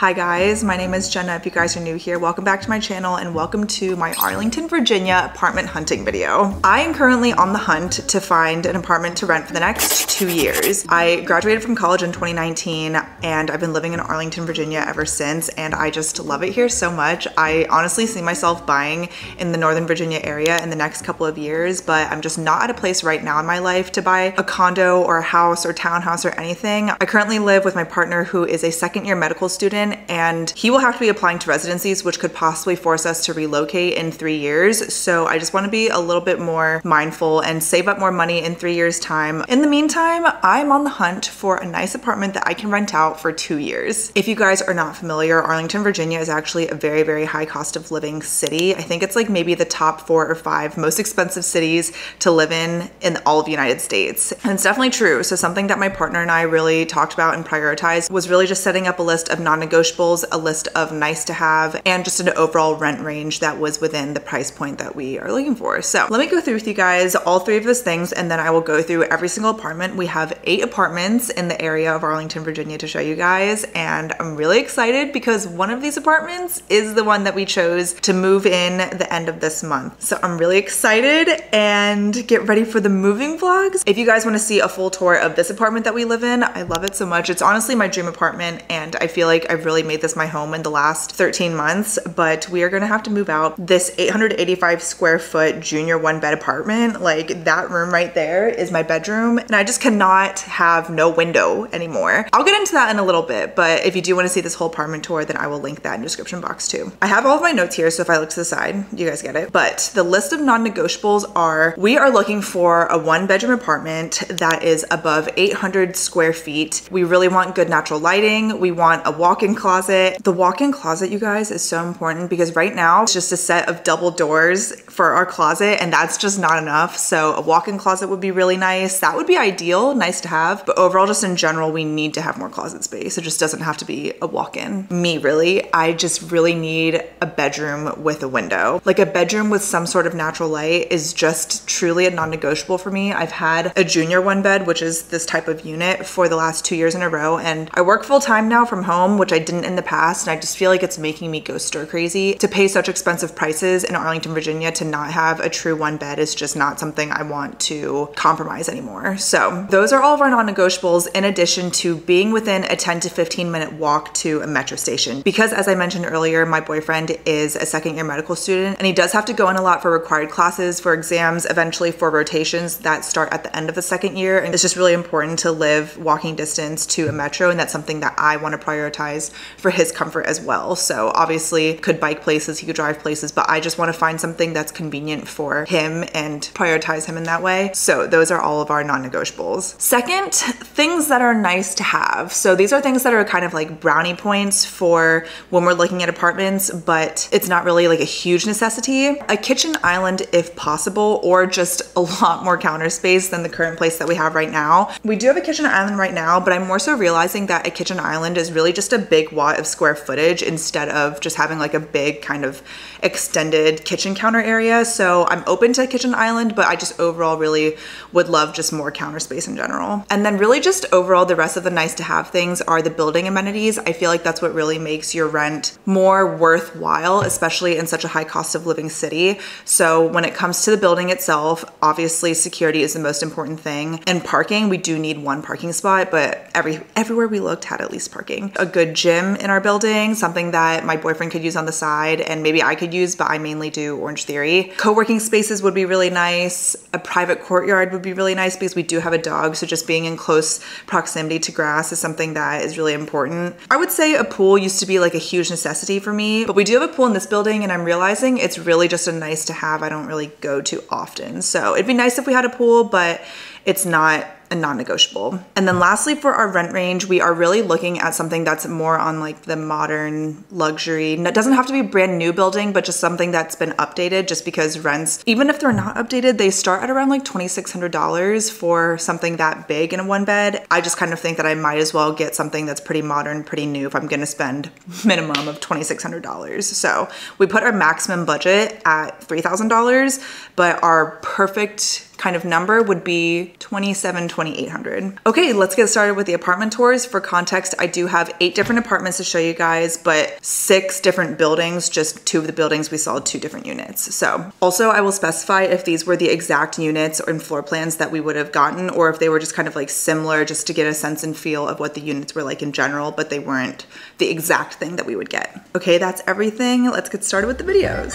Hi guys, my name is Jenna. If you guys are new here, welcome back to my channel and welcome to my Arlington, Virginia apartment hunting video. I am currently on the hunt to find an apartment to rent for the next 2 years. I graduated from college in 2019 and I've been living in Arlington, Virginia ever since, and I just love it here so much. I honestly see myself buying in the Northern Virginia area in the next couple of years, but I'm just not at a place right now in my life to buy a condo or a house or townhouse or anything. I currently live with my partner who is a second-year medical student, and he will have to be applying to residencies, which could possibly force us to relocate in 3 years. So I just want to be a little bit more mindful and save up more money in 3 years time. In the meantime, I'm on the hunt for a nice apartment that I can rent out for 2 years. If you guys are not familiar, Arlington, Virginia is actually a very, very high cost of living city. I think it's like maybe the top 4 or 5 most expensive cities to live in all of the United States. And it's definitely true. So something that my partner and I really talked about and prioritized was really just setting up a list of non-negotiables, a list of nice to have, and just an overall rent range that was within the price point that we are looking for. So let me go through with you guys all 3 of those things, and then I will go through every single apartment. We have 8 apartments in the area of Arlington, Virginia to show you guys, and I'm really excited because one of these apartments is the one that we chose to move in the end of this month. So I'm really excited, and get ready for the moving vlogs. If you guys want to see a full tour of this apartment that we live in, I love it so much. It's honestly my dream apartment, and I feel like I've really made this my home in the last 13 months, but we are gonna have to move out. This 885 square foot junior 1-bed apartment, like that room right there is my bedroom, and I just cannot have no window anymore. I'll get into that in a little bit, but if you do want to see this whole apartment tour, then I will link that in the description box too. I have all of my notes here, so if I look to the side, you guys get it. But the list of non-negotiables are, we are looking for a 1-bedroom apartment that is above 800 square feet. We really want good natural lighting. We want a walk-in closet. The walk-in closet, you guys, is so important because right now it's just a set of double doors for our closet, and that's just not enough. So a walk-in closet would be really nice. That would be ideal, nice to have. But overall, just in general, we need to have more closet space. It just doesn't have to be a walk-in. Me, really, I just really need a bedroom with a window. Like a bedroom with some sort of natural light is just truly a non-negotiable for me. I've had a junior 1-bed, which is this type of unit, for the last 2 years in a row, and I work full-time now from home, which I didn't in the past, and I just feel like it's making me go stir crazy. To pay such expensive prices in Arlington, Virginia to not have a true 1-bed is just not something I want to compromise anymore. So those are all of our non-negotiables, in addition to being within a 10 to 15 minute walk to a metro station. Because as I mentioned earlier, my boyfriend is a second-year medical student, and he does have to go in a lot for required classes, for exams, eventually for rotations that start at the end of the second year. And it's just really important to live walking distance to a metro, and that's something that I want to prioritize for his comfort as well. So obviously could bike places, he could drive places, but I just want to find something that's convenient for him and prioritize him in that way. So those are all of our non-negotiables. Second, things that are nice to have. So these are things that are kind of like brownie points for when we're looking at apartments, but it's not really like a huge necessity. A kitchen island if possible, or just a lot more counter space than the current place that we have right now. We do have a kitchen island right now, but I'm more so realizing that a kitchen island is really just a big wad of square footage instead of just having like a big kind of extended kitchen counter area. So I'm open to a kitchen island, but I just overall really would love just more counter space in general. And then really just overall, the rest of the nice to have things are the building amenities. I feel like that's what really makes your rent more worthwhile, especially in such a high cost of living city. So when it comes to the building itself, obviously security is the most important thing. And parking, we do need 1 parking spot, but everywhere we looked had at least parking. A good gym in our building, something that my boyfriend could use on the side and maybe I could use, but I mainly do Orange Theory. Co-working spaces would be really nice. A private courtyard would be really nice because we do have a dog, so just being in close proximity to grass is something that is really important. I would say a pool used to be like a huge necessity for me, but we do have a pool in this building, and I'm realizing it's really just a nice to have. I don't really go too often. So it'd be nice if we had a pool, but it's not a non-negotiable. And then lastly, for our rent range, we are really looking at something that's more on like the modern luxury. It doesn't have to be a brand new building, but just something that's been updated, just because rents, even if they're not updated, they start at around like $2,600 for something that big in a 1-bed. I just kind of think that I might as well get something that's pretty modern, pretty new if I'm gonna spend minimum of $2,600. So we put our maximum budget at $3,000, but our perfect kind of number would be $2,800. Okay, let's get started with the apartment tours. For context, I do have 8 different apartments to show you guys, but 6 different buildings, just 2 of the buildings we saw 2 different units. So also I will specify if these were the exact units or floor plans that we would have gotten, or if they were just kind of like similar, just to get a sense and feel of what the units were like in general, but they weren't the exact thing that we would get. Okay, that's everything. Let's get started with the videos.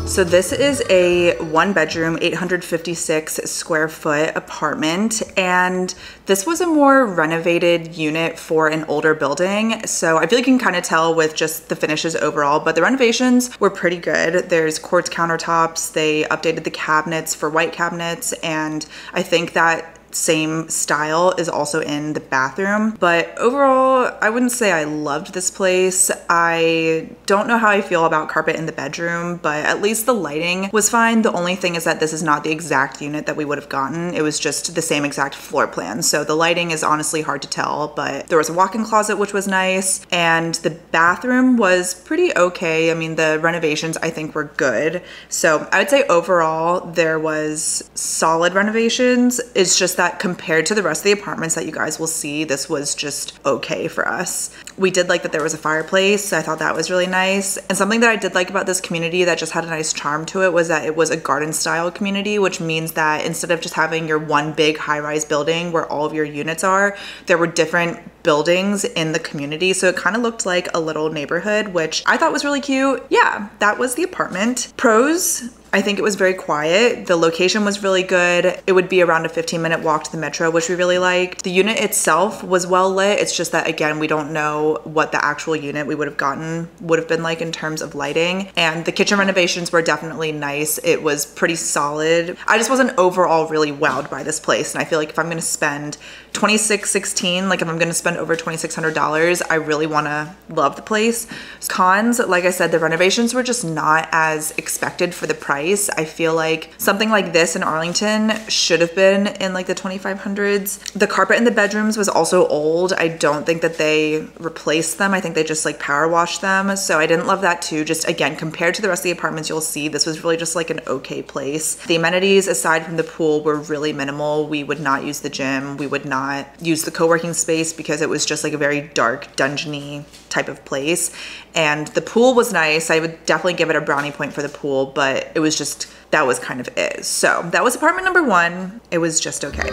So this is a 1-bedroom, 856 square foot apartment, and this was a more renovated unit for an older building. So I feel like you can kind of tell with just the finishes overall, but the renovations were pretty good. There's quartz countertops, they updated the cabinets for white cabinets, and I think that same style is also in the bathroom. But overall, I wouldn't say I loved this place. I don't know how I feel about carpet in the bedroom, but at least the lighting was fine. The only thing is that this is not the exact unit that we would have gotten. It was just the same exact floor plan. So the lighting is honestly hard to tell, but there was a walk-in closet, which was nice. And the bathroom was pretty okay. I mean, the renovations I think were good. So I would say overall, there was solid renovations. It's just that compared to the rest of the apartments that you guys will see, this was just okay for us. We did like that there was a fireplace. I thought that was really nice. And something that I did like about this community that just had a nice charm to it was that it was a garden style community, which means that instead of just having your one big high-rise building where all of your units are, there were different buildings in the community. So it kind of looked like a little neighborhood, which I thought was really cute. Yeah, that was the apartment. Pros, I think it was very quiet. The location was really good. It would be around a 15-minute walk to the metro, which we really liked. The unit itself was well lit. It's just that, again, we don't know what the actual unit we would have gotten would have been like in terms of lighting. And the kitchen renovations were definitely nice. It was pretty solid. I just wasn't overall really wowed by this place. And I feel like if I'm gonna spend $2,616, like if I'm gonna spend over $2,600, I really wanna love the place. Cons, like I said, the renovations were just not as expected for the price. I feel like something like this in Arlington should have been in like the 2500s. The carpet in the bedrooms was also old. I don't think that they replaced them. I think they just like power washed them. So I didn't love that too. Just again, compared to the rest of the apartments you'll see, this was really just like an okay place. The amenities aside from the pool were really minimal. We would not use the gym. We would not use the co-working space because it was just like a very dark, dungeony type of place. And the pool was nice. I would definitely give it a brownie point for the pool, but it was just, that was kind of it. So that was apartment number 1. It was just okay.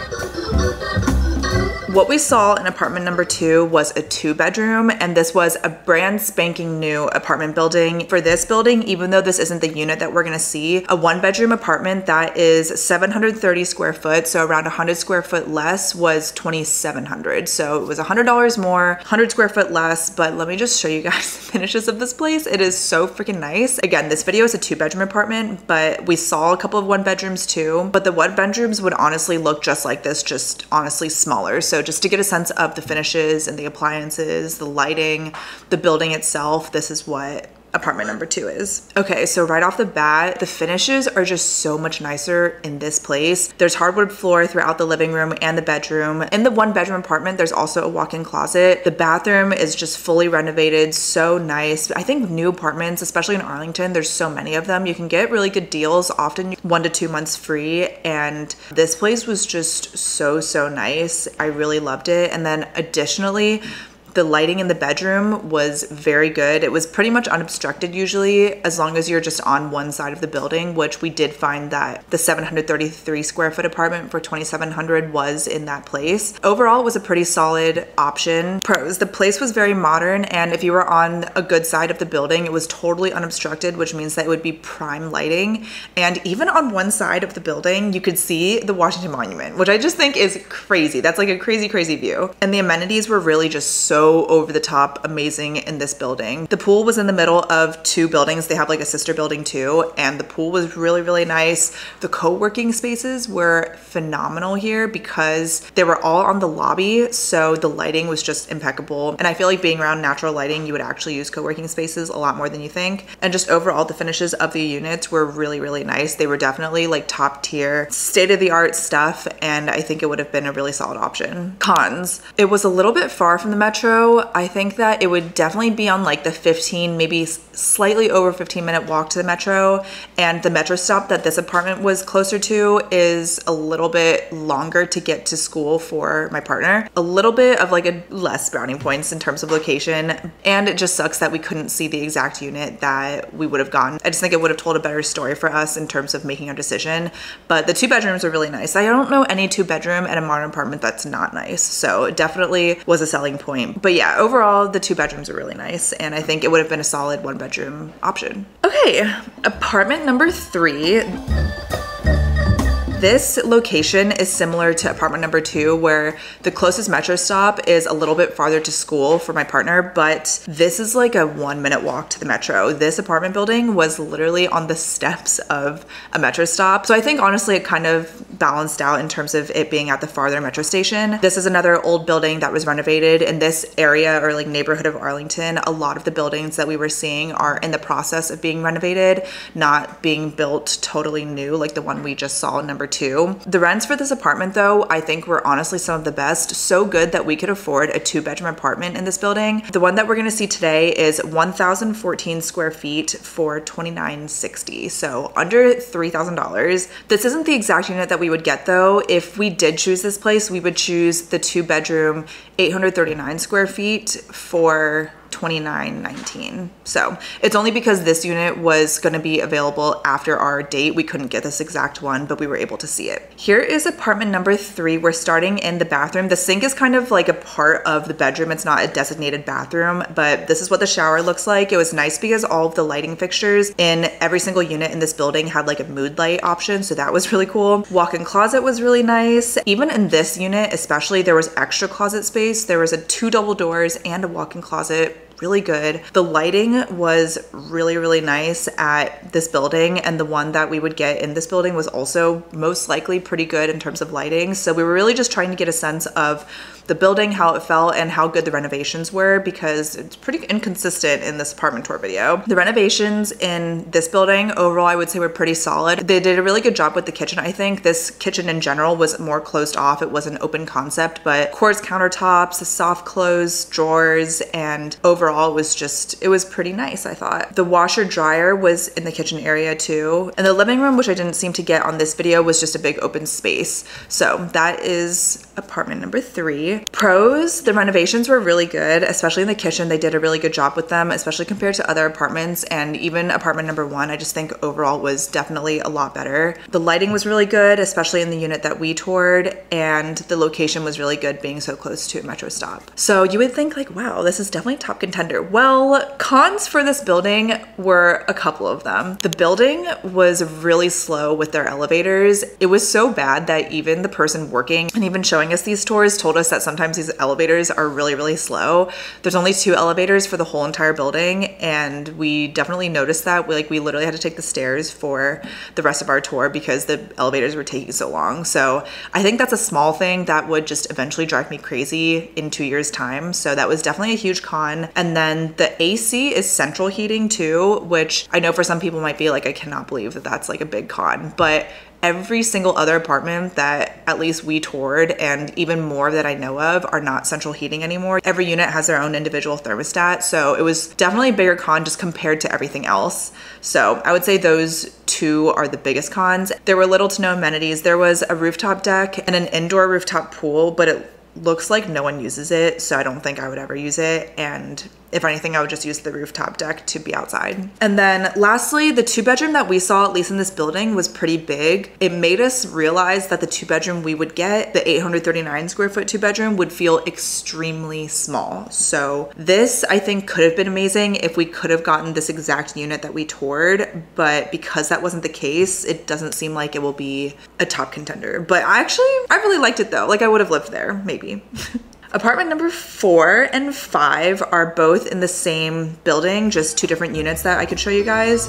What we saw in apartment number 2 was a 2-bedroom, and this was a brand spanking new apartment building. For this building, even though this isn't the unit that we're gonna see, a 1-bedroom apartment that is 730 square foot, so around 100 square foot less, was $2,700. So it was $100 more, 100 square foot less, but let me just show you guys the finishes of this place. It is so freaking nice. Again, this video is a 2-bedroom apartment, but we saw a couple of 1-bedrooms too, but the 1-bedrooms would honestly look just like this, just honestly smaller. So just to get a sense of the finishes and the appliances, the lighting, the building itself, this is what apartment number 2 is. Okay, so right off the bat, the finishes are just so much nicer in this place. There's hardwood floor throughout the living room and the bedroom. In the 1-bedroom apartment, there's also a walk-in closet. The bathroom is just fully renovated, so nice. I think new apartments, especially in Arlington, there's so many of them. You can get really good deals, often 1 to 2 months free. And this place was just so, so nice. I really loved it. And then additionally, the lighting in the bedroom was very good. It was pretty much unobstructed usually, as long as you're just on one side of the building, which we did find that the 733 square foot apartment for $2,700 was in that place. Overall, it was a pretty solid option. Pros, the place was very modern, and if you were on a good side of the building, it was totally unobstructed, which means that it would be prime lighting. And even on one side of the building, you could see the Washington Monument, which I just think is crazy. That's like a crazy, crazy view. And the amenities were really just so over the top amazing in this building. The pool was in the middle of 2 buildings. They have like a sister building too, and the pool was really, really nice. The co-working spaces were phenomenal here because they were all on the lobby, so the lighting was just impeccable. And I feel like being around natural lighting, you would actually use co-working spaces a lot more than you think. And just overall, the finishes of the units were really, really nice. They were definitely like top tier, state-of-the-art stuff, and I think it would have been a really solid option. Cons, it was a little bit far from the metro, metro, I think that it would definitely be on like the 15, maybe slightly over 15-minute walk to the metro. And the metro stop that this apartment was closer to is a little bit longer to get to school for my partner. A little bit of like a less brownie points in terms of location. And it just sucks that we couldn't see the exact unit that we would have gotten. I just think it would have told a better story for us in terms of making our decision. But the 2 bedrooms are really nice. I don't know any 2-bedroom at a modern apartment that's not nice. So it definitely was a selling point. But yeah, overall, the 2 bedrooms are really nice. And I think it would have been a solid 1-bedroom option. Okay, apartment number 3. This location is similar to apartment number 2, where the closest metro stop is a little bit farther to school for my partner, but this is like a 1-minute walk to the metro. This apartment building was literally on the steps of a metro stop. So I think honestly it kind of balanced out in terms of it being at the farther metro station. This is another old building that was renovated in this area or like neighborhood of Arlington. A lot of the buildings that we were seeing are in the process of being renovated, not being built totally new like the one we just saw, number 2. The rents for this apartment though, I think were honestly some of the best. So good that we could afford a 2-bedroom apartment in this building. The one that we're gonna see today is 1,014 square feet for $2,960. So under $3,000. This isn't the exact unit that we would get though. If we did choose this place, we would choose the 2-bedroom, 839 square feet for $2,919. So it's only because this unit was going to be available after our date. We couldn't get this exact one, but we were able to see it. Here is apartment number 3. We're starting in the bathroom. The sink is kind of like a part of the bedroom. It's not a designated bathroom, but this is what the shower looks like. It was nice because all of the lighting fixtures in every single unit in this building had like a mood light option. So that was really cool. Walk-in closet was really nice. Even in this unit, especially, there was extra closet space. There was 2 double doors and a walk-in closet. Really good. The lighting was really, really nice at this building, and the one that we would get in this building was also most likely pretty good in terms of lighting. So we were really just trying to get a sense of the building, how it felt, and how good the renovations were, because it's pretty inconsistent in this apartment tour video. The renovations in this building overall, I would say, were pretty solid. They did a really good job with the kitchen. I think this kitchen in general was more closed off. It was an open concept, but quartz countertops, soft close drawers, and overall it was pretty nice, I thought. The washer dryer was in the kitchen area too. And the living room, which I didn't seem to get on this video, was just a big open space. So that is apartment number 3. Pros, the renovations were really good, especially in the kitchen. They did a really good job with them, especially compared to other apartments, and even apartment number 1, I just think overall was definitely a lot better. The lighting was really good, especially in the unit that we toured, and the location was really good being so close to a metro stop. So you would think like, wow, this is definitely a top contender. Well, cons for this building were a couple of them. The building was really slow with their elevators. It was so bad that even the person working and even showing us these tours told us that sometimes these elevators are really, really slow. There's only 2 elevators for the whole entire building, and we definitely noticed that. We literally had to take the stairs for the rest of our tour because the elevators were taking so long. So I think that's a small thing that would just eventually drive me crazy in 2 years' time. So that was definitely a huge con. And then the AC is central heating too, which I know for some people might be like, I cannot believe that that's like a big con, but every single other apartment that at least we toured, and even more that I know of, are not central heating anymore. Every unit has their own individual thermostat, so it was definitely a bigger con just compared to everything else. So I would say those 2 are the biggest cons. There were little to no amenities. There was a rooftop deck and an indoor rooftop pool, but it looks like no one uses it, so I don't think I would ever use it. And if anything, I would just use the rooftop deck to be outside. And then lastly, the 2-bedroom that we saw, at least in this building, was pretty big. It made us realize that the 2-bedroom we would get, the 839 square foot 2-bedroom, would feel extremely small. So this, I think, could have been amazing if we could have gotten this exact unit that we toured, but because that wasn't the case, it doesn't seem like it will be a top contender. But I really liked it though. Like, I would have lived there, maybe. Apartment number 4 and 5 are both in the same building, just 2 different units that I could show you guys.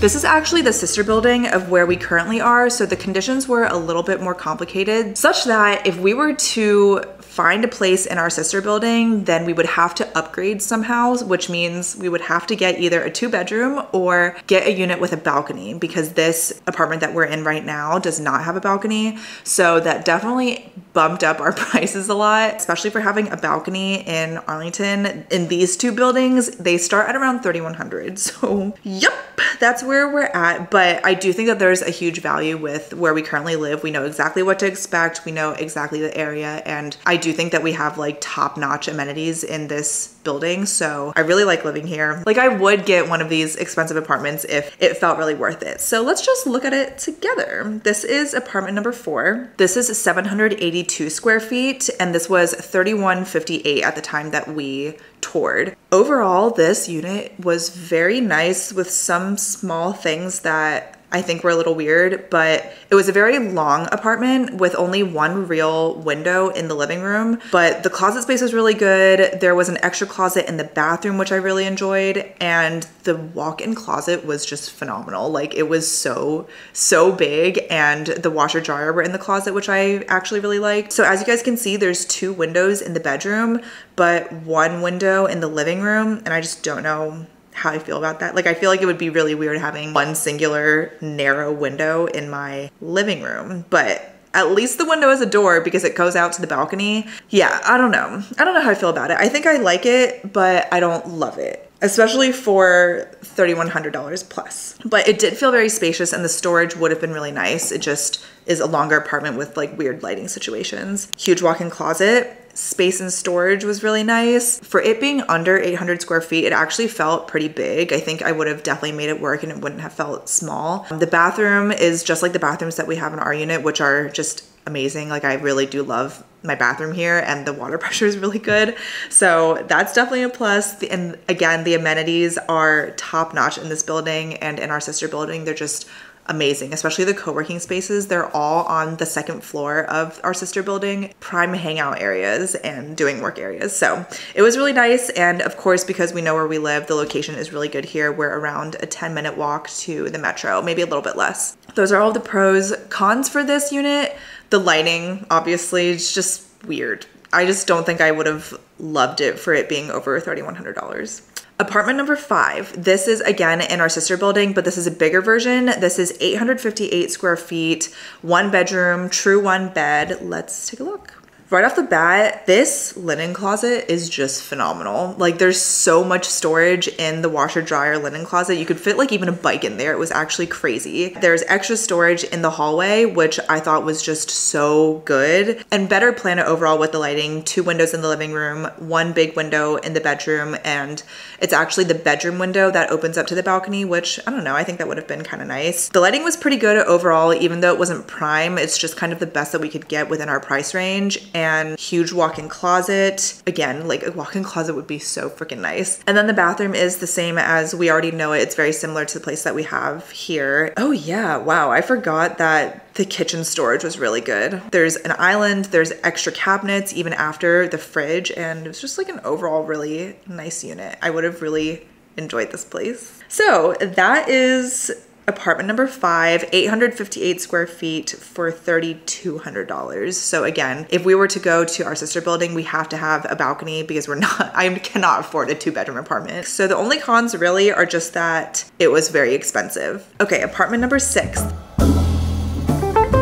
This is actually the sister building of where we currently are, so the conditions were a little bit more complicated, such that if we were to find a place in our sister building, then we would have to upgrade somehow, which means we would have to get either a 2-bedroom or get a unit with a balcony, because this apartment that we're in right now does not have a balcony. So that definitely bumped up our prices a lot, especially for having a balcony in Arlington. In these two buildings, they start at around $3,100. So yep, that's where we're at. But I do think that there's a huge value with where we currently live. We know exactly what to expect. We know exactly the area. And I do think that we have like top-notch amenities in this building. So I really like living here. Like I would get one of these expensive apartments if it felt really worth it. So let's just look at it together. This is apartment number 4. This is 782 square feet, and this was $3,158 at the time that we toured. Overall, this unit was very nice with some small things that I think were a little weird, but it was a very long apartment with only one real window in the living room, but the closet space was really good. There was an extra closet in the bathroom, which I really enjoyed, and the walk-in closet was just phenomenal. Like it was so big, and the washer dryer were in the closet, which I actually really liked. So as you guys can see, there's 2 windows in the bedroom, but 1 window in the living room, and I just don't know how I feel about that. Like I feel like it would be really weird having one singular narrow window in my living room, but at least the window is a door because it goes out to the balcony. Yeah, I don't know. I don't know how I feel about it. I think I like it, but I don't love it, especially for $3,100 plus. But it did feel very spacious, and the storage would have been really nice. It just is a longer apartment with like weird lighting situations. Huge walk-in closet. Space and storage was really nice. For it being under 800 square feet, it actually felt pretty big. I think I would have definitely made it work and it wouldn't have felt small. The bathroom is just like the bathrooms that we have in our unit, which are just amazing. Like I really do love my bathroom here, and the water pressure is really good. So that's definitely a plus. And again, the amenities are top notch in this building and in our sister building. They're just amazing, especially the co-working spaces. They're all on the 2nd floor of our sister building, prime hangout areas and doing work areas. So it was really nice. And of course, because we know where we live, the location is really good here. We're around a 10-minute walk to the metro, maybe a little bit less. Those are all the pros. Cons for this unit, the lighting, obviously, it's just weird. I just don't think I would have loved it for it being over $3,100. Apartment number 5. This is again in our sister building, but this is a bigger version. This is 858 square feet, 1 bedroom, true 1 bed. Let's take a look. Right off the bat, this linen closet is just phenomenal. Like there's so much storage in the washer dryer linen closet. You could fit like even a bike in there. It was actually crazy. There's extra storage in the hallway, which I thought was just so good, and better planned overall with the lighting. 2 windows in the living room, 1 big window in the bedroom, and it's actually the bedroom window that opens up to the balcony, which I don't know, I think that would have been kind of nice. The lighting was pretty good overall, even though it wasn't prime. It's just kind of the best that we could get within our price range. And huge walk-in closet. Again, like a walk-in closet would be so freaking nice. And then the bathroom is the same as we already know it. It's very similar to the place that we have here. Oh yeah, wow, I forgot that the kitchen storage was really good. There's an island, there's extra cabinets even after the fridge, and it was just like an overall really nice unit. I would have really enjoyed this place. So that is apartment number 5, 858 square feet for $3,200. So again, if we were to go to our sister building, we have to have a balcony because I cannot afford a 2-bedroom apartment. So the only cons really are just that it was very expensive. Okay, apartment number 6.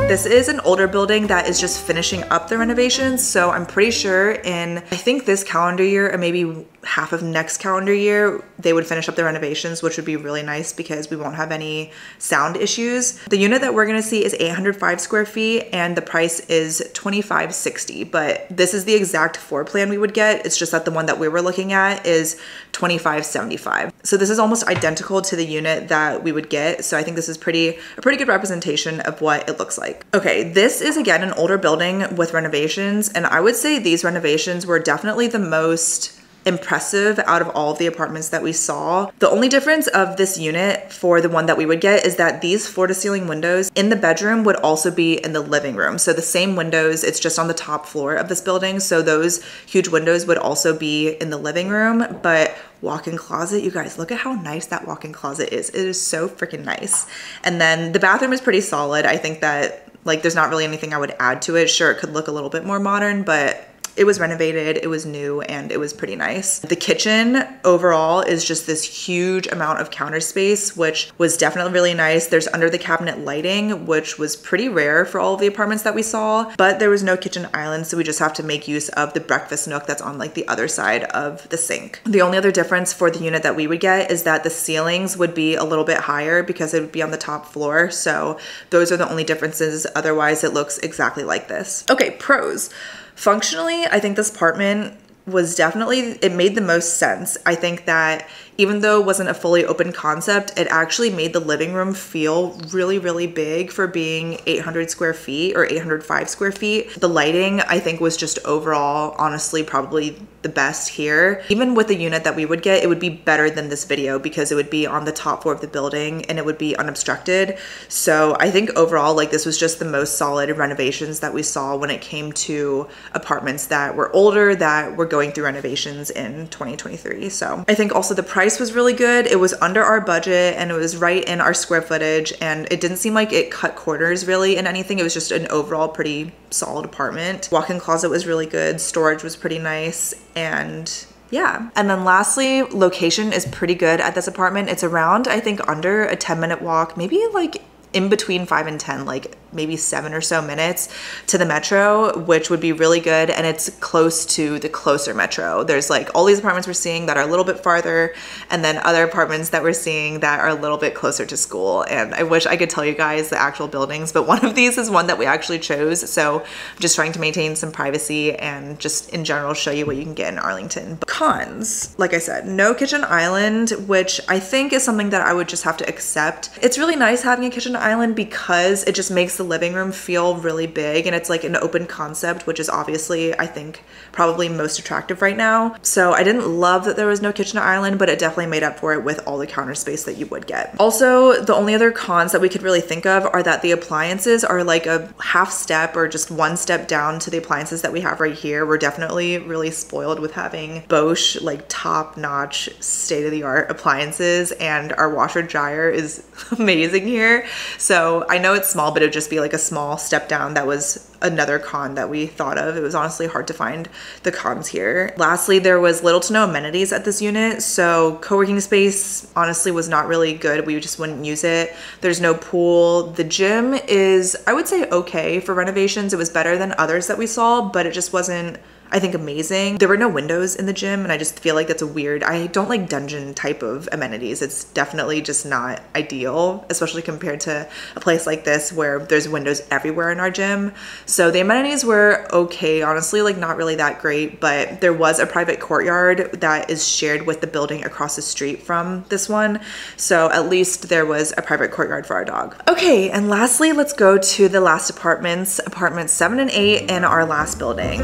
This is an older building that is just finishing up the renovations. So I'm pretty sure in, I think this calendar year or maybe half of next calendar year, they would finish up the renovations, which would be really nice because we won't have any sound issues. The unit that we're gonna see is 805 square feet and the price is $2,560, but this is the exact floor plan we would get. It's just that the one that we were looking at is $2,575. So this is almost identical to the unit that we would get. So I think this is a pretty good representation of what it looks like. Okay, this is again an older building with renovations, and I would say these renovations were definitely the most impressive out of all of the apartments that we saw. The only difference of this unit for the one that we would get is that these floor-to-ceiling windows in the bedroom would also be in the living room. So the same windows, it's just on the top floor of this building. So those huge windows would also be in the living room, but walk-in closet, you guys, look at how nice that walk-in closet is. It is so freaking nice. And then the bathroom is pretty solid. I think that like there's not really anything I would add to it. Sure, it could look a little bit more modern, but it was renovated, it was new, and it was pretty nice. The kitchen overall is just this huge amount of counter space, which was definitely really nice. There's under the cabinet lighting, which was pretty rare for all of the apartments that we saw, but there was no kitchen island, so we just have to make use of the breakfast nook that's on like the other side of the sink. The only other difference for the unit that we would get is that the ceilings would be a little bit higher because it would be on the top floor. So those are the only differences. Otherwise, it looks exactly like this. Okay, pros. Functionally, I think this apartment was definitely, it made the most sense. I think that even though it wasn't a fully open concept, it actually made the living room feel really, really big for being 800 square feet or 805 square feet. The lighting, I think, was just overall, honestly, probably the best here. Even with the unit that we would get, it would be better than this video because it would be on the top floor of the building and it would be unobstructed. So I think overall, like, this was just the most solid renovations that we saw when it came to apartments that were older, that were going through renovations in 2023. So I think also the price was really good. It was under our budget and it was right in our square footage, and it didn't seem like it cut corners really in anything. It was just an overall pretty solid apartment. Walk-in closet was really good. Storage was pretty nice, and yeah. And then lastly, location is pretty good at this apartment. It's around, I think, under a 10-minute walk, maybe like in between 5 and 10, like maybe 7 or so minutes to the metro, which would be really good. And it's close to the closer metro. There's like all these apartments we're seeing that are a little bit farther, and then other apartments that we're seeing that are a little bit closer to school. And I wish I could tell you guys the actual buildings, but one of these is one that we actually chose. So I'm just trying to maintain some privacy and just in general show you what you can get in Arlington. But cons, like I said, no kitchen island, which I think is something that I would just have to accept. It's really nice having a kitchen island because it just makes the living room feel really big, and it's like an open concept, which is obviously, I think, probably most attractive right now. So I didn't love that there was no kitchen island, but it definitely made up for it with all the counter space that you would get. Also, the only other cons that we could really think of are that the appliances are like a half step or just one step down to the appliances that we have right here. We're definitely really spoiled with having Bosch, like top-notch, state-of-the-art appliances, and our washer dryer is amazing here. So I know it's small, but it would just be like a small step down. That was another con that we thought of. It was honestly hard to find the cons here. Lastly, there was little to no amenities at this unit. So co-working space honestly was not really good. We just wouldn't use it. There's no pool. The gym is, I would say, okay for renovations. It was better than others that we saw, but it just wasn't, I think, amazing. There were no windows in the gym, and I just feel like that's a weird, I don't like dungeon type of amenities. It's definitely just not ideal, especially compared to a place like this where there's windows everywhere in our gym. So the amenities were okay, honestly, like not really that great, but there was a private courtyard that is shared with the building across the street from this one. So at least there was a private courtyard for our dog. Okay, and lastly, let's go to the last apartments, apartments 7 and 8 in our last building.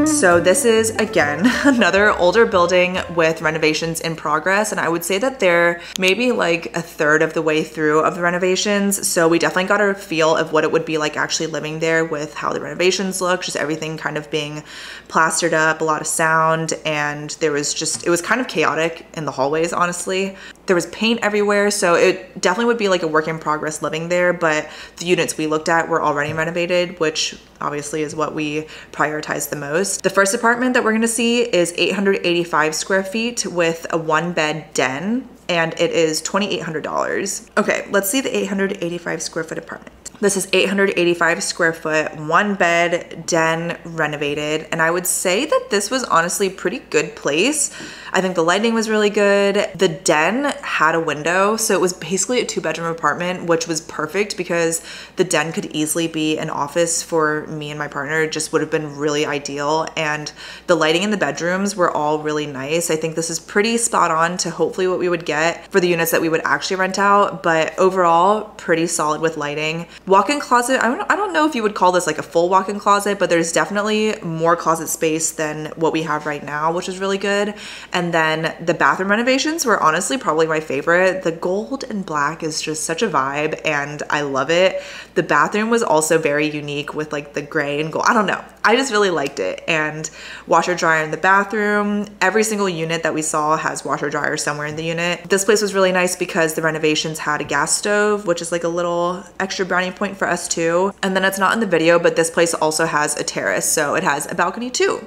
So this is, again, another older building with renovations in progress, and I would say that they're maybe like a third of the way through of the renovations. So we definitely got a feel of what it would be like actually living there with how the renovations look, just everything kind of being plastered up, a lot of sound, and there was just, it was kind of chaotic in the hallways, honestly. There was paint everywhere, so it definitely would be like a work in progress living there, but the units we looked at were already renovated, which obviously is what we prioritize the most. The first apartment that we're gonna see is 885 square feet with a 1-bed den, and it is $2,800. Okay, let's see the 885 square foot apartment. This is 885 square foot, 1-bed den renovated. And I would say that this was honestly a pretty good place. I think the lighting was really good. The den had a window, so it was basically a 2-bedroom apartment, which was perfect because the den could easily be an office for me and my partner. It just would have been really ideal. And the lighting in the bedrooms were all really nice. I think this is pretty spot on to hopefully what we would get for the units that we would actually rent out, but overall pretty solid with lighting. Walk-in closet, I don't know if you would call this like a full walk-in closet, but there's definitely more closet space than what we have right now, which is really good. And then the bathroom renovations were honestly probably my favorite. The gold and black is just such a vibe and I love it. The bathroom was also very unique with like the gray and gold. I don't know. I just really liked it. And washer dryer in the bathroom. Every single unit that we saw has washer dryer somewhere in the unit. This place was really nice because the renovations had a gas stove, which is like a little extra brownie point for us too. And then it's not in the video, but this place also has a terrace, so it has a balcony too,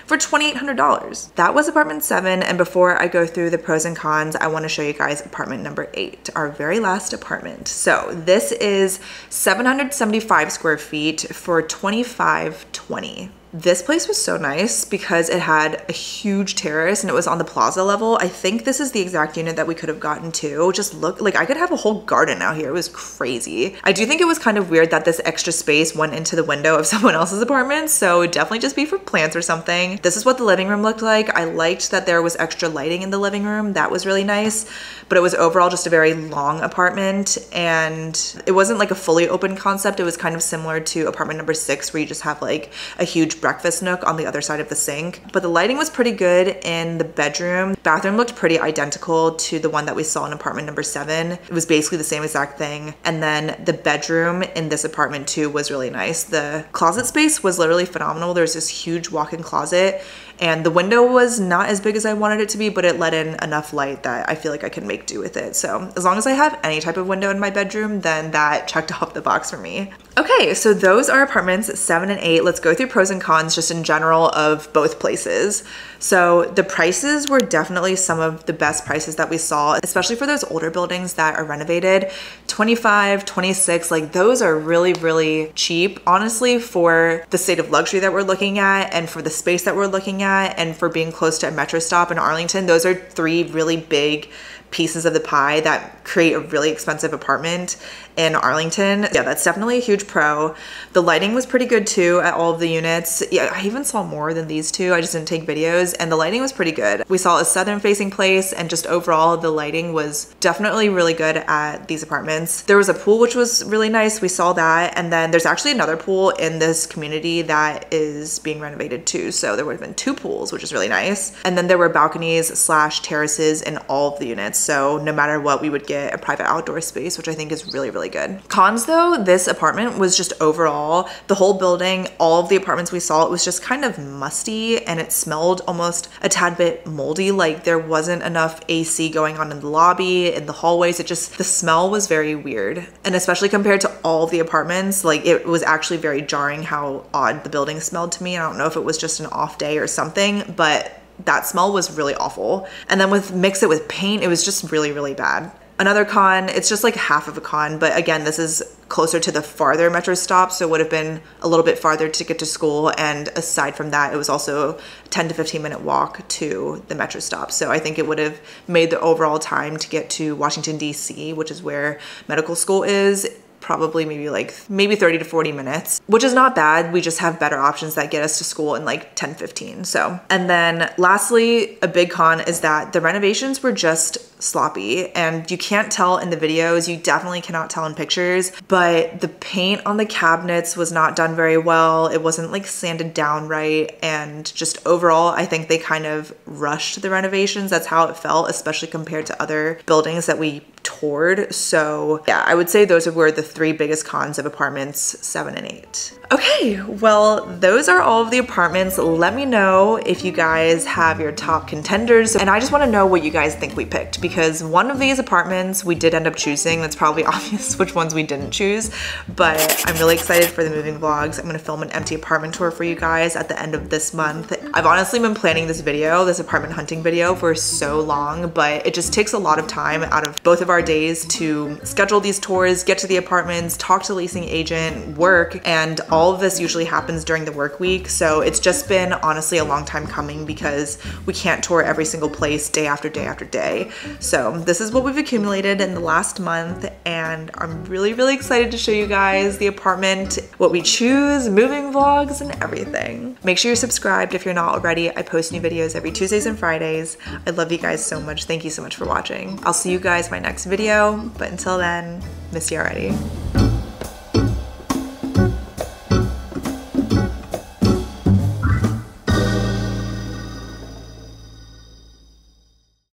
for $2,800. That was apartment 7, and before I go through the pros and cons, I want to show you guys apartment number 8, our very last apartment. So this is 775 square feet for $2,520. This place was so nice because it had a huge terrace and it was on the plaza level. I think this is the exact unit that we could have gotten to. Just look, like I could have a whole garden out here. It was crazy. I do think it was kind of weird that this extra space went into the window of someone else's apartment, so definitely just be for plants or something. This is what the living room looked like. I liked that there was extra lighting in the living room. That was really nice, but it was overall just a very long apartment, and it wasn't like a fully open concept. It was kind of similar to apartment number 6, where you just have like a huge breakfast nook on the other side of the sink. But the lighting was pretty good in the bedroom. Bathroom looked pretty identical to the one that we saw in apartment number 7. It was basically the same exact thing. And then the bedroom in this apartment too was really nice. The closet space was literally phenomenal. There's this huge walk-in closet, and the window was not as big as I wanted it to be, but it let in enough light that I feel like I could make do with it. So as long as I have any type of window in my bedroom, then that checked off the box for me. Okay, so those are apartments 7 and 8. Let's go through pros and cons just in general of both places. So the prices were definitely some of the best prices that we saw, especially for those older buildings that are renovated. 25, 26, like those are really, really cheap, honestly, for the state of luxury that we're looking at and for the space that we're looking at and for being close to a metro stop in Arlington. Those are 3 really big pieces of the pie that create a really expensive apartment in Arlington. Yeah, that's definitely a huge pro. The lighting was pretty good too at all of the units. Yeah, I even saw more than these 2. I just didn't take videos, and the lighting was pretty good. We saw a southern facing place, and just overall the lighting was definitely really good at these apartments. There was a pool which was really nice. We saw that, and then there's actually another pool in this community that is being renovated too. So there would have been 2 pools, which is really nice. And then there were balconies / terraces in all of the units. So no matter what, we would get a private outdoor space, which I think is really, really good. Cons though, this apartment was just overall, the whole building, all of the apartments we saw, it was just kind of musty and it smelled almost a tad bit moldy. Like there wasn't enough AC going on in the lobby, in the hallways. The smell was very weird. And especially compared to all of the apartments, like it was actually very jarring how odd the building smelled to me. I don't know if it was just an off day or something, but that smell was really awful. And then mix it with paint, it was just really, really bad. Another con, it's just like half of a con, but again, this is closer to the farther metro stop, so it would have been a little bit farther to get to school. And aside from that, it was also a 10 to 15 minute walk to the metro stop. So I think it would have made the overall time to get to Washington, DC, which is where medical school is, probably maybe 30 to 40 minutes, which is not bad. We just have better options that get us to school in like 10, 15. So, and then lastly, a big con is that the renovations were just sloppy, and you can't tell in the videos, you definitely cannot tell in pictures, but the paint on the cabinets was not done very well. It wasn't like sanded down right, and just overall, I think they kind of rushed the renovations. That's how it felt, especially compared to other buildings that we toured. So yeah, I would say those were the 3 biggest cons of apartments 7 and 8. Okay, well, those are all of the apartments. Let me know if you guys have your top contenders, and I just want to know what you guys think we picked, because one of these apartments we did end up choosing. That's probably obvious which ones we didn't choose, but I'm really excited for the moving vlogs. I'm gonna film an empty apartment tour for you guys at the end of this month. I've honestly been planning this apartment hunting video for so long, but it just takes a lot of time out of both of our days to schedule these tours, get to the apartments, talk to the leasing agent, work, and all of this usually happens during the work week. So it's just been honestly a long time coming because we can't tour every single place day after day after day. So this is what we've accumulated in the last month, and I'm really, really excited to show you guys the apartment, what we choose, moving vlogs, and everything. Make sure you're subscribed if you're not already. I post new videos every Tuesdays and Fridays. I love you guys so much. Thank you so much for watching. I'll see you guys in my next video, but until then, miss you already.